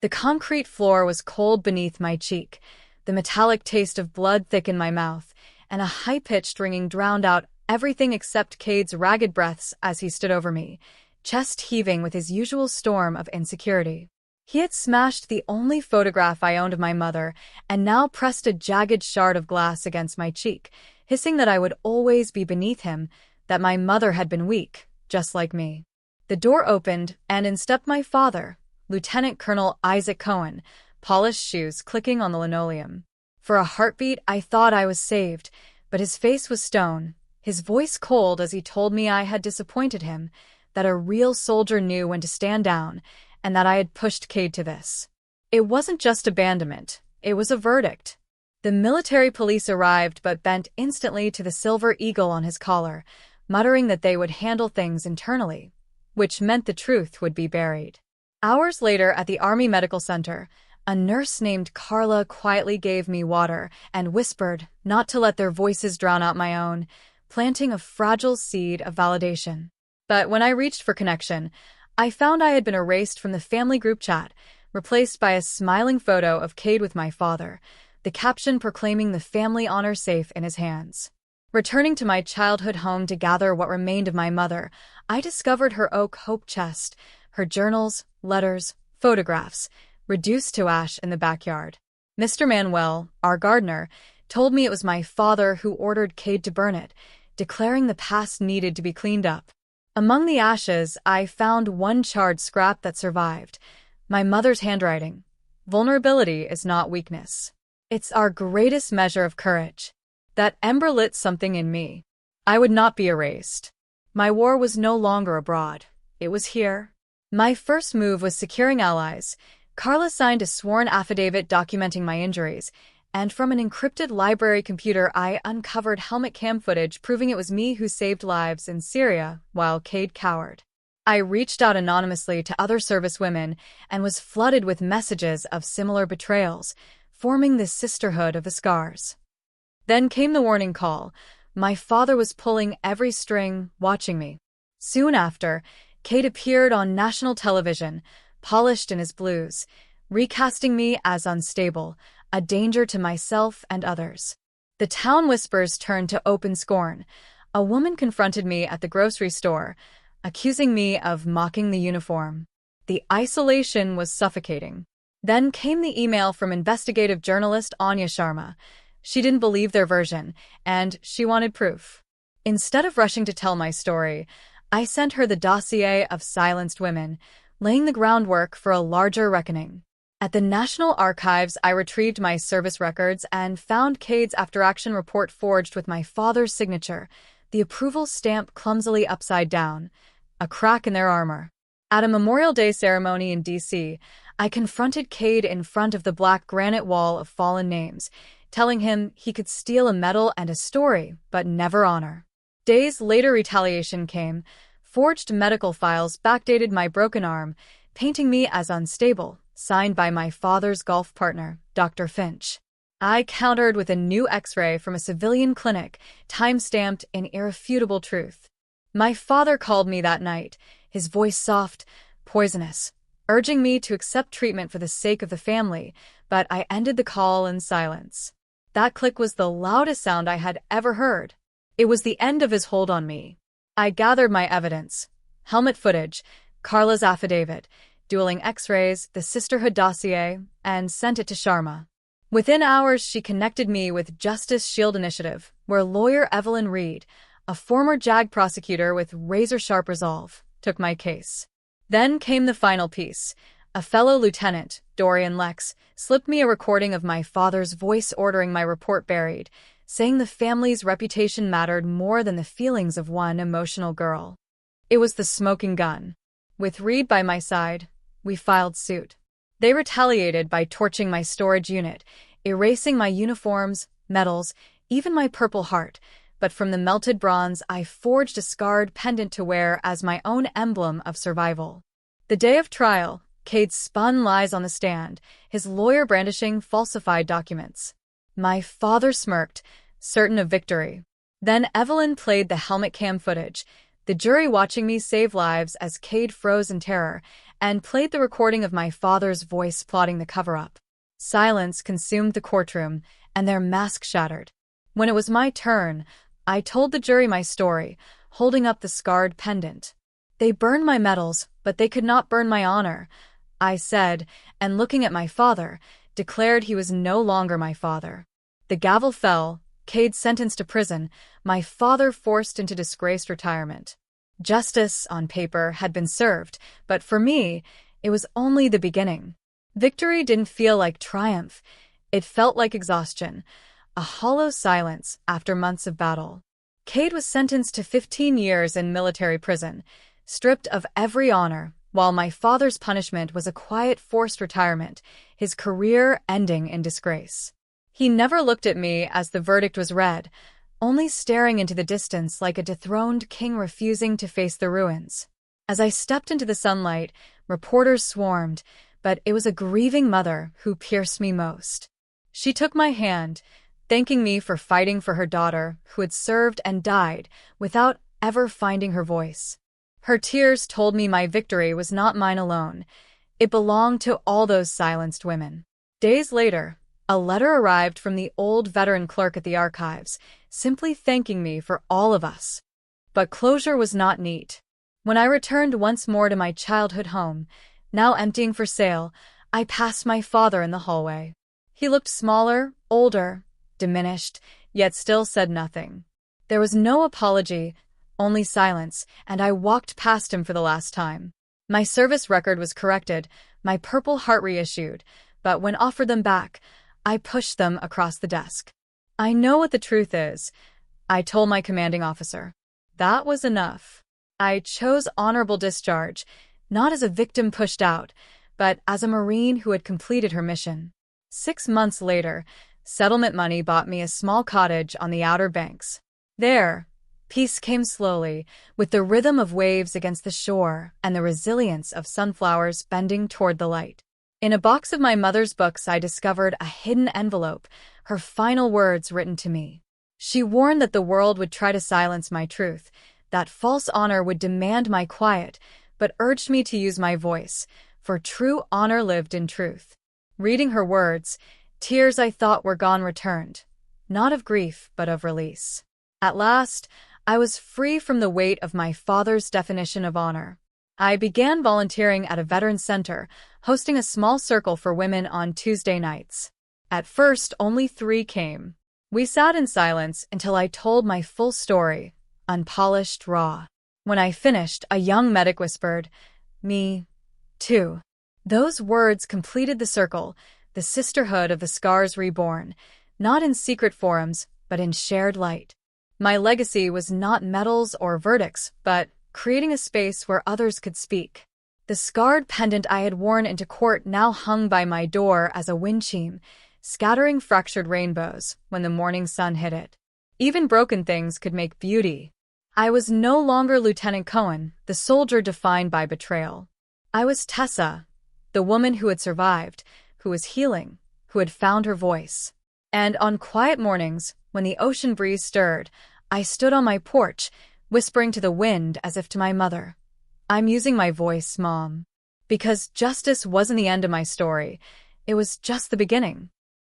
The concrete floor was cold beneath my cheek, the metallic taste of blood thick in my mouth, and a high-pitched ringing drowned out everything except Cade's ragged breaths as he stood over me, chest heaving with his usual storm of insecurity. He had smashed the only photograph I owned of my mother, and now pressed a jagged shard of glass against my cheek, hissing that I would always be beneath him, that my mother had been weak, just like me. The door opened, and in stepped my father, Lieutenant Colonel Isaac Cohen, polished shoes clicking on the linoleum. For a heartbeat, I thought I was saved, but his face was stone, his voice cold as he told me I had disappointed him, that a real soldier knew when to stand down, and that I had pushed Cade to this. It wasn't just abandonment, it was a verdict. The military police arrived but bent instantly to the silver eagle on his collar, muttering that they would handle things internally, which meant the truth would be buried. Hours later at the Army Medical Center, a nurse named Carla quietly gave me water and whispered not to let their voices drown out my own, planting a fragile seed of validation. But when I reached for connection, I found I had been erased from the family group chat, replaced by a smiling photo of Cade with my father, the caption proclaiming the family honor safe in his hands. Returning to my childhood home to gather what remained of my mother, I discovered her oak hope chest, her journals, letters, photographs, reduced to ash in the backyard. Mr. Manuel, our gardener, told me it was my father who ordered Cade to burn it, declaring the past needed to be cleaned up. Among the ashes, I found one charred scrap that survived. My mother's handwriting. Vulnerability is not weakness. It's our greatest measure of courage. That ember lit something in me. I would not be erased. My war was no longer abroad. It was here. My first move was securing allies. Carla signed a sworn affidavit documenting my injuries, and from an encrypted library computer I uncovered helmet cam footage proving it was me who saved lives in Syria while Cade cowered. I reached out anonymously to other servicewomen and was flooded with messages of similar betrayals, forming this sisterhood of the scars. Then came the warning call. My father was pulling every string, watching me. Soon after, Cade appeared on national television, polished in his blues, recasting me as unstable, a danger to myself and others. The town whispers turned to open scorn. A woman confronted me at the grocery store, accusing me of mocking the uniform. The isolation was suffocating. Then came the email from investigative journalist Anya Sharma. She didn't believe their version, and she wanted proof. Instead of rushing to tell my story, I sent her the dossier of silenced women, laying the groundwork for a larger reckoning. At the National Archives, I retrieved my service records and found Cade's after-action report forged with my father's signature, the approval stamp clumsily upside down, a crack in their armor. At a Memorial Day ceremony in D.C., I confronted Cade in front of the black granite wall of fallen names, telling him he could steal a medal and a story, but never honor. Days later, retaliation came. Forged medical files backdated my broken arm, painting me as unstable, signed by my father's golf partner, Dr. Finch. I countered with a new X-ray from a civilian clinic, time-stamped in irrefutable truth. My father called me that night, his voice soft, poisonous, urging me to accept treatment for the sake of the family, but I ended the call in silence. That click was the loudest sound I had ever heard. It was the end of his hold on me. I gathered my evidence, helmet footage, Carla's affidavit, dueling X-rays, the sisterhood dossier, and sent it to Sharma. Within hours, she connected me with Justice Shield Initiative, where lawyer Evelyn Reed, a former JAG prosecutor with razor-sharp resolve, took my case. Then came the final piece. A fellow lieutenant, Dorian Lex, slipped me a recording of my father's voice ordering my report buried, saying the family's reputation mattered more than the feelings of one emotional girl. It was the smoking gun. With Reed by my side, we filed suit. They retaliated by torching my storage unit, erasing my uniforms, medals, even my Purple Heart, but from the melted bronze I forged a scarred pendant to wear as my own emblem of survival. The day of trial, Cade spun lies on the stand, his lawyer brandishing falsified documents. My father smirked, certain of victory. Then Evelyn played the helmet cam footage, the jury watching me save lives as Cade froze in terror, and played the recording of my father's voice plotting the cover-up. Silence consumed the courtroom, and their mask shattered. When it was my turn, I told the jury my story, holding up the scarred pendant. "They burned my medals, but they could not burn my honor," I said, and looking at my father, declared he was no longer my father. The gavel fell, Cade sentenced to prison, my father forced into disgraced retirement. Justice, on paper, had been served, but for me, it was only the beginning. Victory didn't feel like triumph. It felt like exhaustion, a hollow silence after months of battle. Cade was sentenced to 15 years in military prison, stripped of every honor, while my father's punishment was a quiet forced retirement, his career ending in disgrace. He never looked at me as the verdict was read, only staring into the distance like a dethroned king refusing to face the ruins. As I stepped into the sunlight, reporters swarmed, but it was a grieving mother who pierced me most. She took my hand, thanking me for fighting for her daughter who had served and died without ever finding her voice. Her tears told me my victory was not mine alone. It belonged to all those silenced women. Days later, a letter arrived from the old veteran clerk at the archives, simply thanking me for all of us. But closure was not neat. When I returned once more to my childhood home, now emptying for sale, I passed my father in the hallway. He looked smaller, older, diminished, yet still said nothing. There was no apology, only silence, and I walked past him for the last time. My service record was corrected, my Purple Heart reissued, but when offered them back, I pushed them across the desk. "I know what the truth is," I told my commanding officer. That was enough. I chose honorable discharge, not as a victim pushed out, but as a Marine who had completed her mission. 6 months later, settlement money bought me a small cottage on the Outer Banks. There, peace came slowly, with the rhythm of waves against the shore and the resilience of sunflowers bending toward the light. In a box of my mother's books, I discovered a hidden envelope, her final words written to me. She warned that the world would try to silence my truth, that false honor would demand my quiet, but urged me to use my voice, for true honor lived in truth. Reading her words, tears I thought were gone returned, not of grief but of release. At last, I was free from the weight of my father's definition of honor. I began volunteering at a veterans center, hosting a small circle for women on Tuesday nights. At first, only 3 came. We sat in silence until I told my full story, unpolished, raw. When I finished, a young medic whispered, "Me, too." Those words completed the circle, the sisterhood of the scars reborn, not in secret forums, but in shared light. My legacy was not medals or verdicts, but creating a space where others could speak. The scarred pendant I had worn into court now hung by my door as a wind chime, scattering fractured rainbows when the morning sun hit it. Even broken things could make beauty. I was no longer Lieutenant Cohen, the soldier defined by betrayal. I was Tessa, the woman who had survived, who was healing, who had found her voice. And on quiet mornings, when the ocean breeze stirred, I stood on my porch, whispering to the wind as if to my mother, "I'm using my voice, Mom." Because justice wasn't the end of my story, it was just the beginning.